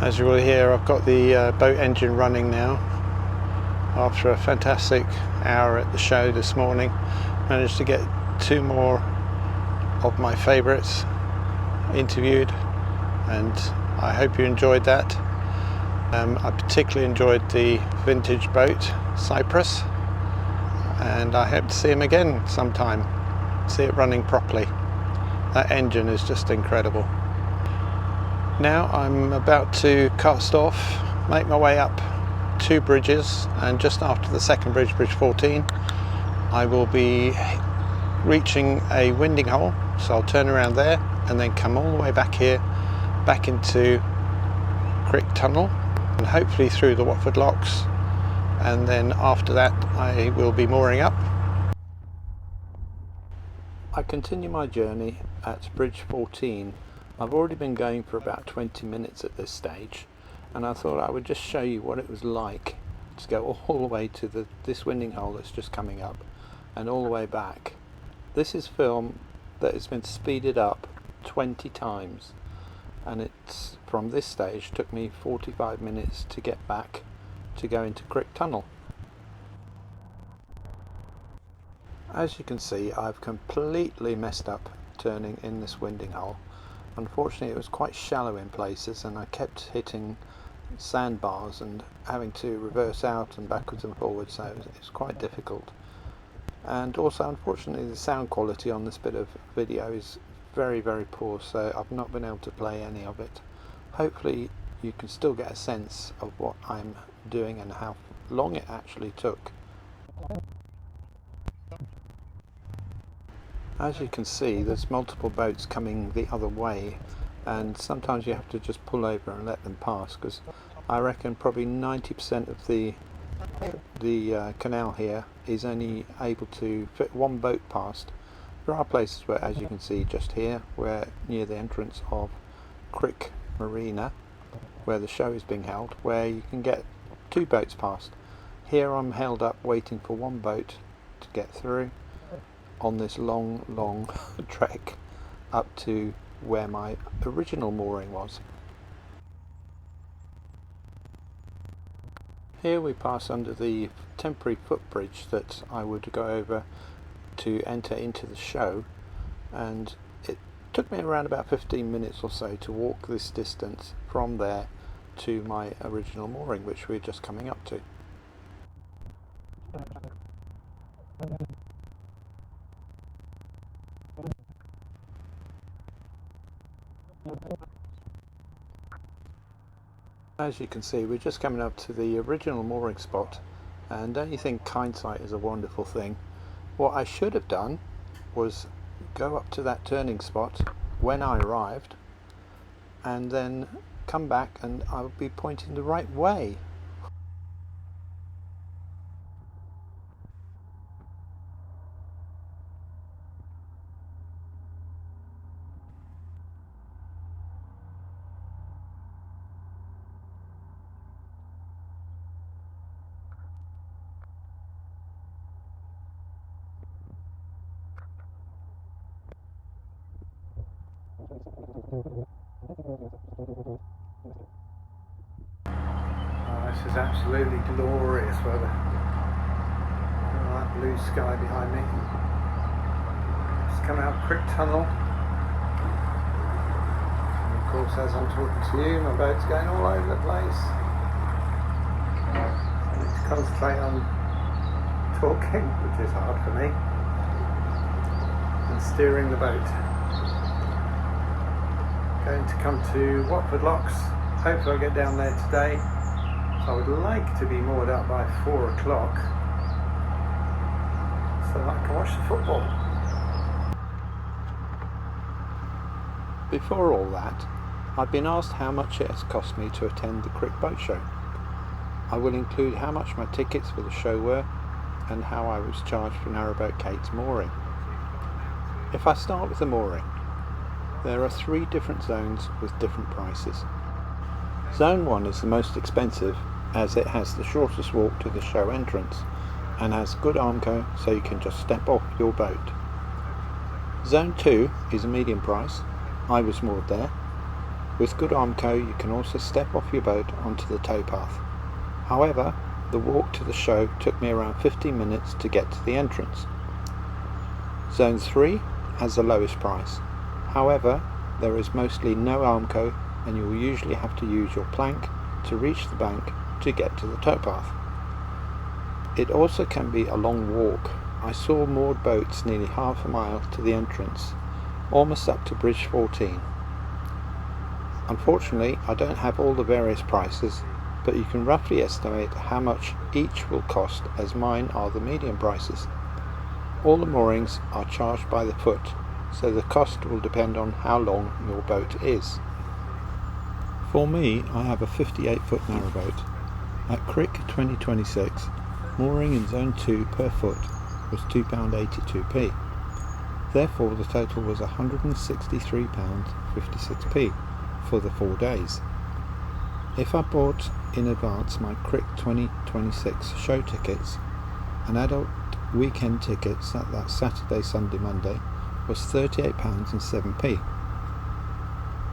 As you will hear, I've got the boat engine running now. After a fantastic hour at the show this morning, managed to get two more of my favourites interviewed, and I hope you enjoyed that. I particularly enjoyed the vintage boat, Cyprus, and I hope to see him again sometime, see it running properly. That engine is just incredible. Now I'm about to cast off, make my way up two bridges, and just after the second bridge, bridge 14, I will be reaching a winding hole, so I'll turn around there and then come all the way back here, back into Crick Tunnel, and hopefully through the Watford Locks, and then after that I will be mooring up. I continue my journey at bridge 14. I've already been going for about 20 minutes at this stage, and I thought I would just show you what it was like to go all the way to this winding hole that's just coming up and all the way back. This is film that has been speeded up 20 times, and it's from this stage took me 45 minutes to get back to go into Crick Tunnel. As you can see, I've completely messed up turning in this winding hole. Unfortunately, it was quite shallow in places, and I kept hitting sandbars and having to reverse out and backwards and forwards, so it was quite difficult. And also, unfortunately, the sound quality on this bit of video is very, very poor, so I've not been able to play any of it. Hopefully you can still get a sense of what I'm doing and how long it actually took. As you can see, there's multiple boats coming the other way, and sometimes you have to just pull over and let them pass, because I reckon probably 90% of the canal here is only able to fit one boat past. There are places where, as you can see just here, where near the entrance of Crick Marina, where the show is being held, where you can get two boats past. Here I'm held up waiting for one boat to get through on this long trek up to where my original mooring was. Here we pass under the temporary footbridge that I would go over to enter into the show, and it took me around about 15 minutes or so to walk this distance from there to my original mooring, which we're just coming up to. As you can see, we're just coming up to the original mooring spot, and don't you think hindsight is a wonderful thing? What I should have done was go up to that turning spot when I arrived, and then come back and I would be pointing the right way. Oh, this is absolutely glorious weather. Look at that blue sky behind me. Just come out Crick Tunnel. And of course, as I'm talking to you, my boat's going all over the place. I need to concentrate on talking, which is hard for me, and steering the boat. Going to come to Watford Locks. Hopefully I'll get down there today. So I would like to be moored up by 4 o'clock so that I can watch the football. Before all that, I've been asked how much it has cost me to attend the Crick Boat Show. I will include how much my tickets for the show were and how I was charged for Narrowboat Kate's mooring. If I start with the mooring, there are 3 different zones with different prices. Zone 1 is the most expensive, as it has the shortest walk to the show entrance and has good armco, so you can just step off your boat. Zone 2 is a medium price. I was moored there. With good armco you can also step off your boat onto the towpath. However, the walk to the show took me around 15 minutes to get to the entrance. Zone 3 has the lowest price. However, there is mostly no armco and you will usually have to use your plank to reach the bank to get to the towpath. It also can be a long walk. I saw moored boats nearly half a mile to the entrance, almost up to Bridge 14. Unfortunately, I don't have all the various prices, but you can roughly estimate how much each will cost, as mine are the medium prices. All the moorings are charged by the foot, so the cost will depend on how long your boat is. For me, I have a 58-foot narrowboat. At Crick 2026, mooring in Zone 2 per foot was £2.82p. Therefore the total was £163.56p for the 4 days. If I bought in advance my Crick 2026 show tickets, an adult weekend tickets at that Saturday, Sunday, Monday was £38.07p.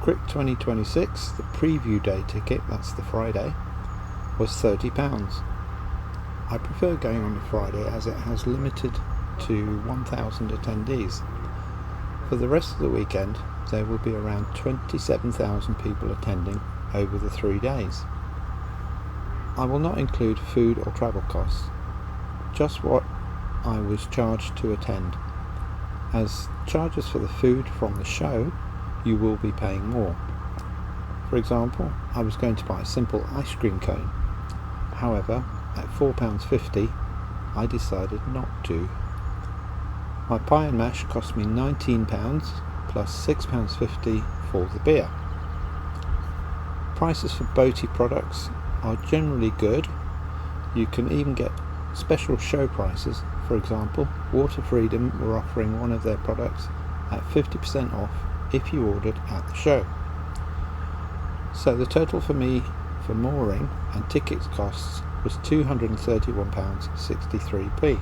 Crick 2026, the preview day ticket, that's the Friday, was £30. I prefer going on the Friday as it has limited to 1,000 attendees. For the rest of the weekend there will be around 27,000 people attending over the 3 days. I will not include food or travel costs, just what I was charged to attend. As charges for the food from the show, you will be paying more. For example, I was going to buy a simple ice cream cone. However, at £4.50 I decided not to. My pie and mash cost me £19 plus £6.50 for the beer. Prices for boaty products are generally good. You can even get special show prices. For example, Water Freedom were offering one of their products at 50% off if you ordered at the show. So the total for me for mooring and tickets costs was £231.63p.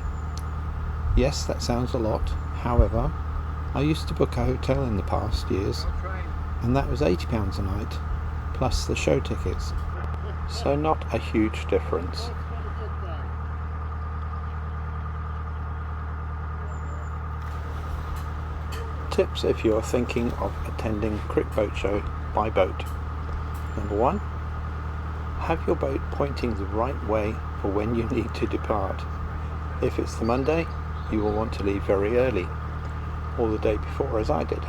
Yes, that sounds a lot. However, I used to book a hotel in the past years and that was £80 a night plus the show tickets, so not a huge difference. Tips if you are thinking of attending Crick Boat Show by boat. Number 1. Have your boat pointing the right way for when you need to depart. If it's the Monday, you will want to leave very early, or the day before as I did.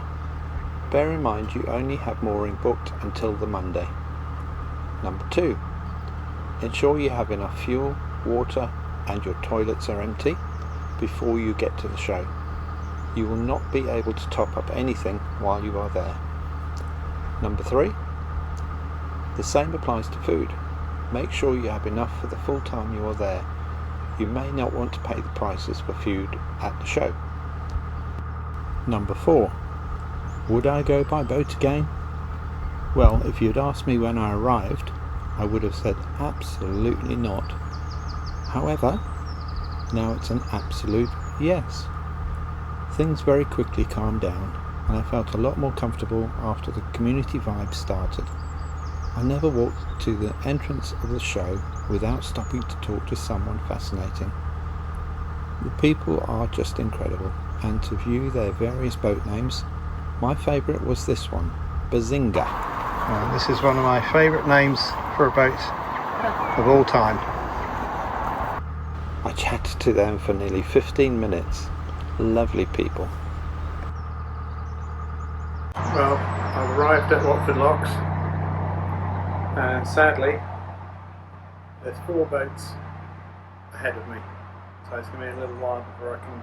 Bear in mind you only have mooring booked until the Monday. Number 2. Ensure you have enough fuel, water and your toilets are empty before you get to the show. You will not be able to top up anything while you are there. Number 3. The same applies to food. Make sure you have enough for the full time you are there. You may not want to pay the prices for food at the show. Number 4. Would I go by boat again? Well, if you'd asked me when I arrived, I would have said absolutely not. However, now it's an absolute yes. Things very quickly calmed down and I felt a lot more comfortable after the community vibe started. I never walked to the entrance of the show without stopping to talk to someone fascinating. The people are just incredible, and to view their various boat names, my favourite was this one, Bazinga. This is one of my favourite names for a boat of all time. I chatted to them for nearly 15 minutes. Lovely people. Well, I've arrived at Watford Locks and sadly there's 4 boats ahead of me, so it's going to be a little while before I can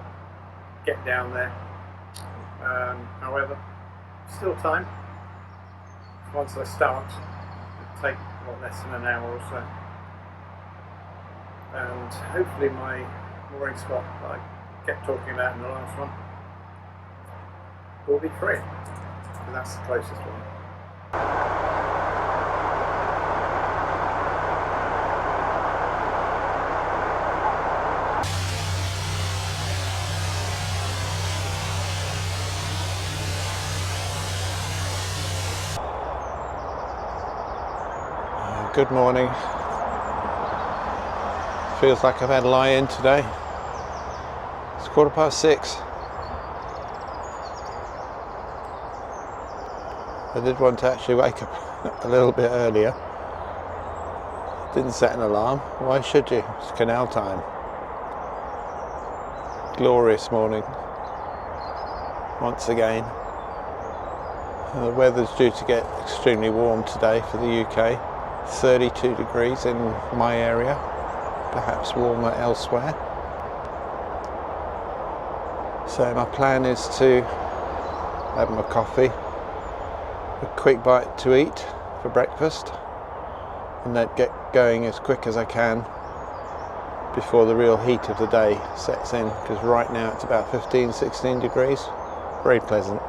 get down there. However, still time. Once I start, it'll take less than an hour or so, and hopefully my mooring spot that I kept talking about in the last one will be free, and that's the closest one. Good morning. Feels like I've had a lie-in today. It's 6:15. I did want to actually wake up a little bit earlier. Didn't set an alarm. Why should you? It's canal time. Glorious morning. Once again. And the weather's due to get extremely warm today for the UK. 32 degrees in my area. Perhaps warmer elsewhere. So my plan is to have my coffee, a quick bite to eat for breakfast, and then get going as quick as I can before the real heat of the day sets in, because right now it's about 15-16 degrees. Very pleasant.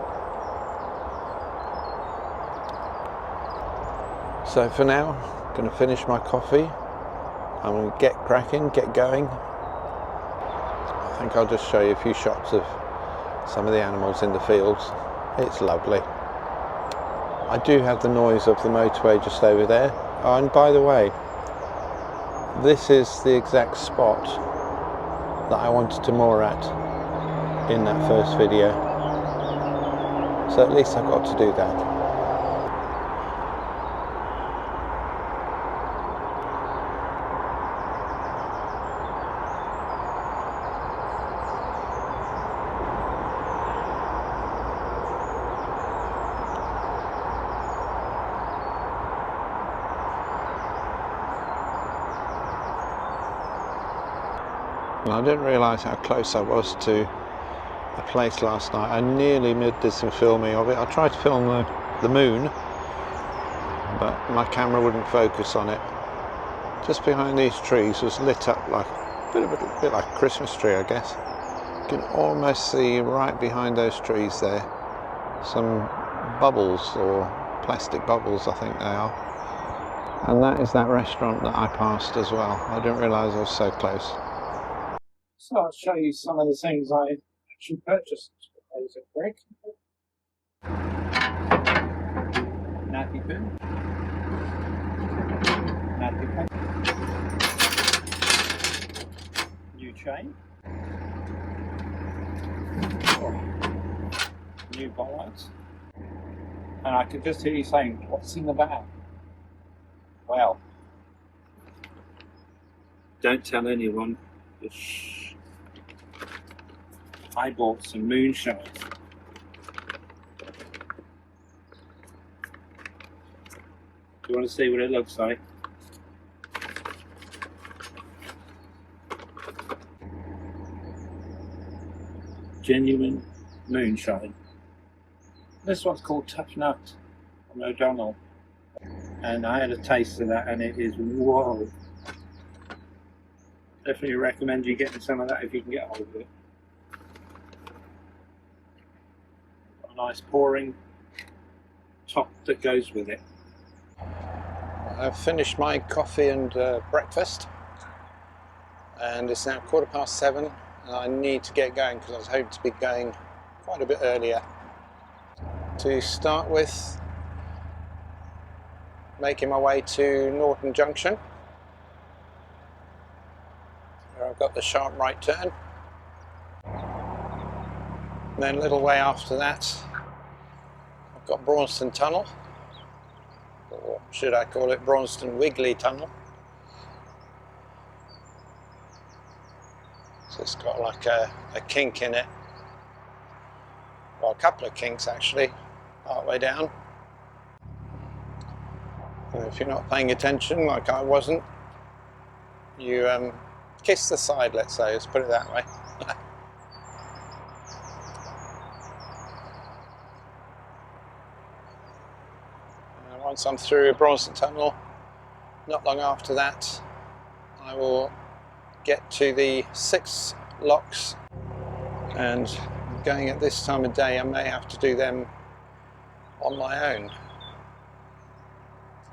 So for now, I'm going to finish my coffee. I'm going to get cracking, get going. I think I'll just show you a few shots of some of the animals in the fields. It's lovely. I do have the noise of the motorway just over there. Oh, and by the way, this is the exact spot that I wanted to moor at in that first video. So at least I've got to do that. I didn't realise how close I was to a place last night. I nearly did some filming of it. I tried to film the moon, but my camera wouldn't focus on it. Just behind these trees was lit up like a bit like a Christmas tree, I guess. You can almost see right behind those trees there some bubbles, or plastic bubbles I think they are. And that is that restaurant that I passed as well. I didn't realise I was so close. So I'll show you some of the things I actually purchased. There's a Crick. Nappy bin. Nappy pack. New chain. New bollards. And I could just hear you saying, what's in the bag? Well, don't tell anyone. Shh. I bought some moonshine. Do you want to see what it looks like? Genuine moonshine. This one's called Tough Nut from O'Donnell. And I had a taste of that and it is whoa. Definitely recommend you getting some of that if you can get hold of it. A nice pouring top that goes with it. I've finished my coffee and breakfast, and it's now 7:15, and I need to get going because I was hoping to be going quite a bit earlier. To start with, making my way to Norton Junction, where I've got the sharp right turn. And then a little way after that, I've got Braunston Tunnel, or should I call it Braunston Wiggly Tunnel. So it's got like a kink in it, well, a couple of kinks actually, part way down. And if you're not paying attention, like I wasn't, you kiss the side, let's say, let's put it that way. Once I'm through Braunston Tunnel, not long after that, I will get to the 6 locks, and going at this time of day I may have to do them on my own,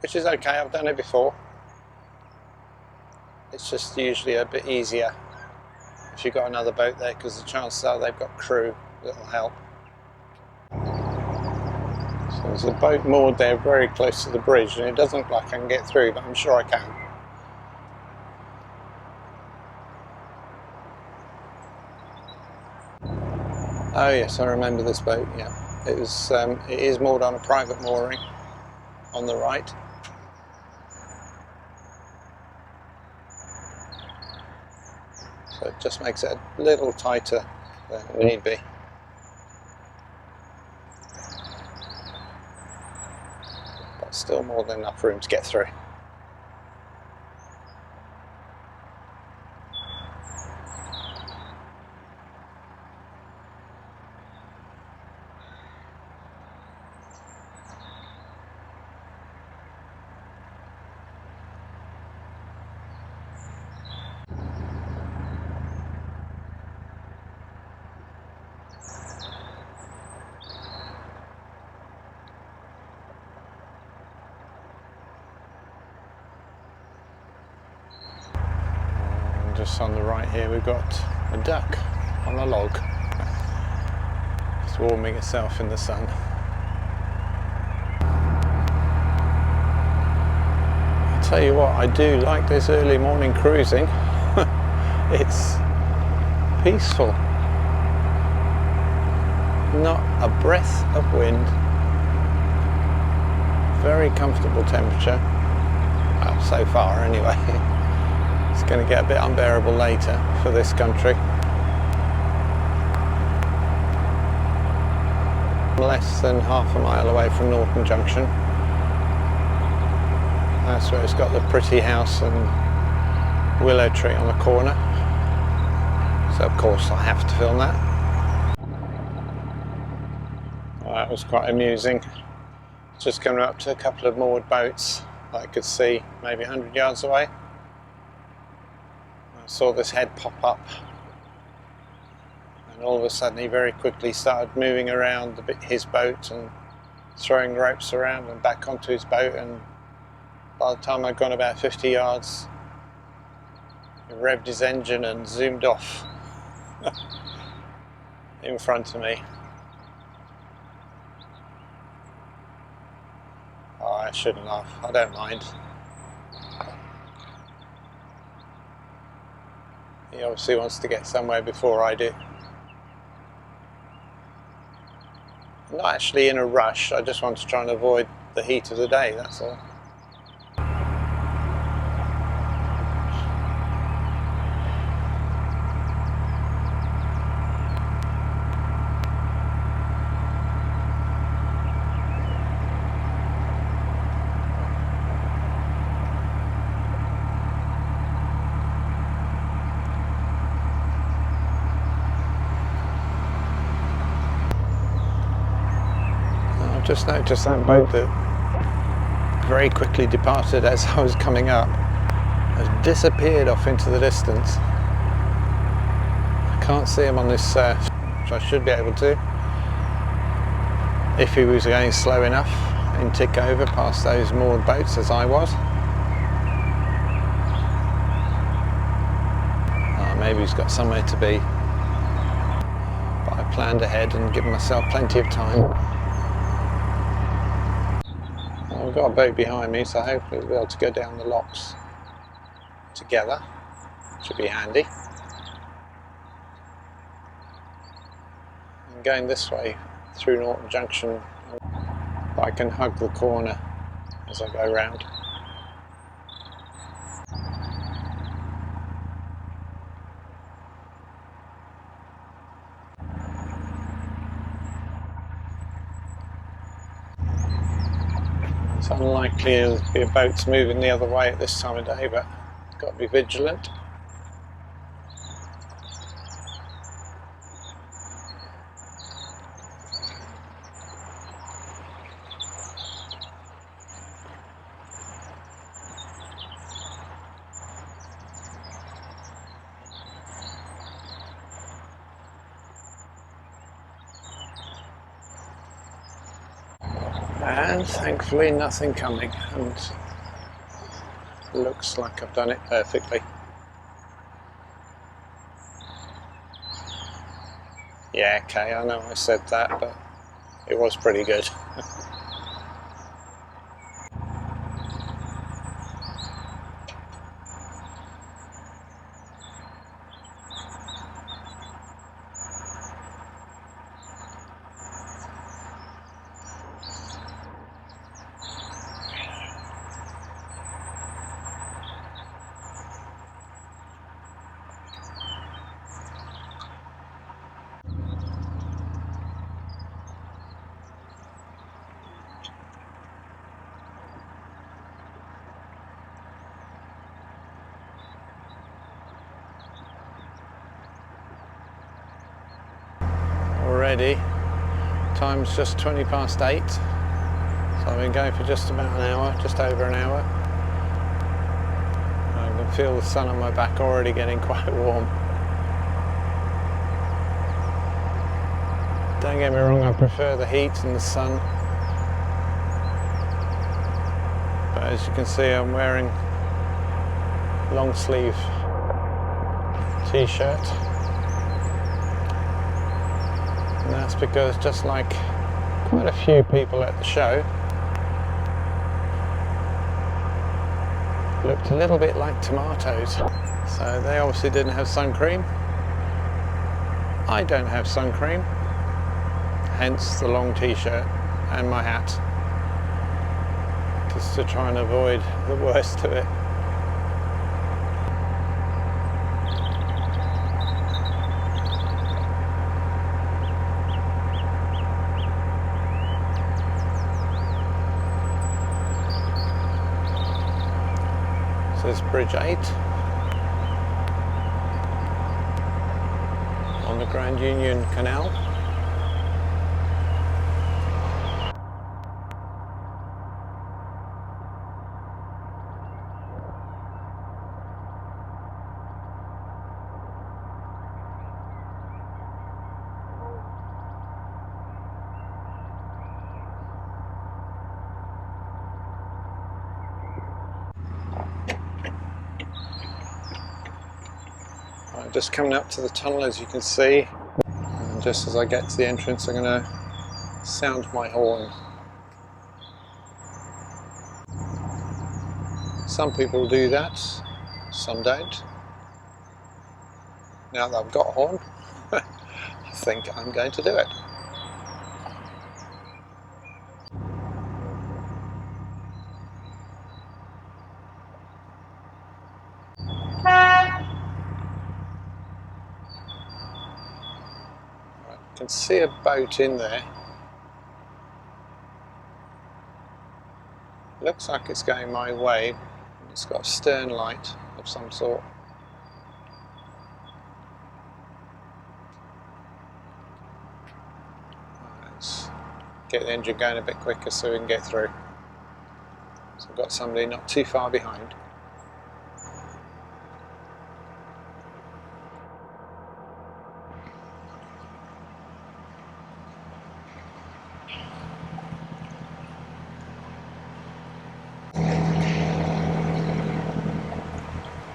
which is okay. I've done it before. It's just usually a bit easier if you've got another boat there, because the chances are they've got crew that will help. So there's a boat moored there very close to the bridge, and it doesn't look like I can get through, but I'm sure I can. Oh yes, I remember this boat, yeah. It is moored on a private mooring on the right. So it just makes it a little tighter than it need be. But still more than enough room to get through. Just on the right here we've got a duck on a log. It's warming itself in the sun. I'll tell you what, I do like this early morning cruising. It's peaceful. Not a breath of wind. Very comfortable temperature. Well, so far anyway. It's going to get a bit unbearable later for this country. Less than half a mile away from Norton Junction. That's where it's got the pretty house and willow tree on the corner. So of course I have to film that. Well, that was quite amusing. Just coming up to a couple of moored boats that I could see maybe 100 yards away. Saw this head pop up, and all of a sudden he very quickly started moving around his boat and throwing ropes around and back onto his boat, and by the time I'd gone about 50 yards he revved his engine and zoomed off in front of me. Oh, I shouldn't laugh, I don't mind. He obviously wants to get somewhere before I do. I'm not actually in a rush, I just want to try and avoid the heat of the day, that's all. Just noticed that boat that very quickly departed as I was coming up has disappeared off into the distance. I can't see him on this, which I should be able to, if he was going slow enough and tick over past those moored boats as I was. Maybe he's got somewhere to be, but I planned ahead and given myself plenty of time. I've got a boat behind me, so hopefully we'll be able to go down the locks together. Should be handy. And going this way through Norton Junction, I can hug the corner as I go round. It's unlikely there'll be boats moving the other way at this time of day, but got to be vigilant. And thankfully nothing coming, and looks like I've done it perfectly. Yeah, okay, I know I said that, but it was pretty good. already. Time's just 20 past 8. So I've been going for just about an hour, just over an hour. I can feel the sun on my back already getting quite warm. Don't get me wrong, I prefer the heat and the sun. But as you can see, I'm wearing long sleeve t-shirt. And that's because, just like quite a few people at the show, looked a little bit like tomatoes. So they obviously didn't have sun cream. I don't have sun cream, hence the long t-shirt and my hat, just to try and avoid the worst of it. So this is Bridge 8 on the Grand Union Canal. Just coming up to the tunnel, as you can see, and just as I get to the entrance I'm going to sound my horn. Some people do that, some don't. Now that I've got a horn, I think I'm going to do it. I can see a boat in there. Looks like it's going my way. It's got a stern light of some sort. Let's get the engine going a bit quicker so we can get through. So I've got somebody not too far behind.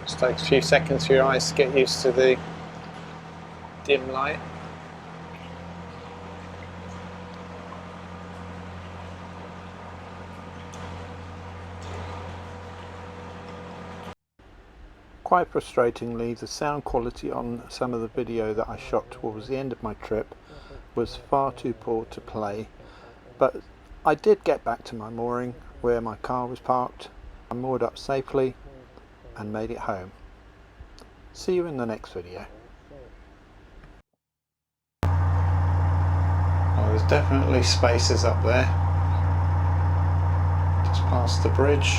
Just takes a few seconds for your eyes to get used to the dim light. Quite frustratingly, the sound quality on some of the video that I shot towards the end of my trip was far too poor to play, but I did get back to my mooring where my car was parked. I moored up safely and made it home. See you in the next video. Well, there's definitely spaces up there, just past the bridge.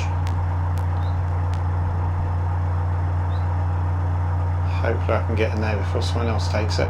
Hopefully I can get in there before someone else takes it.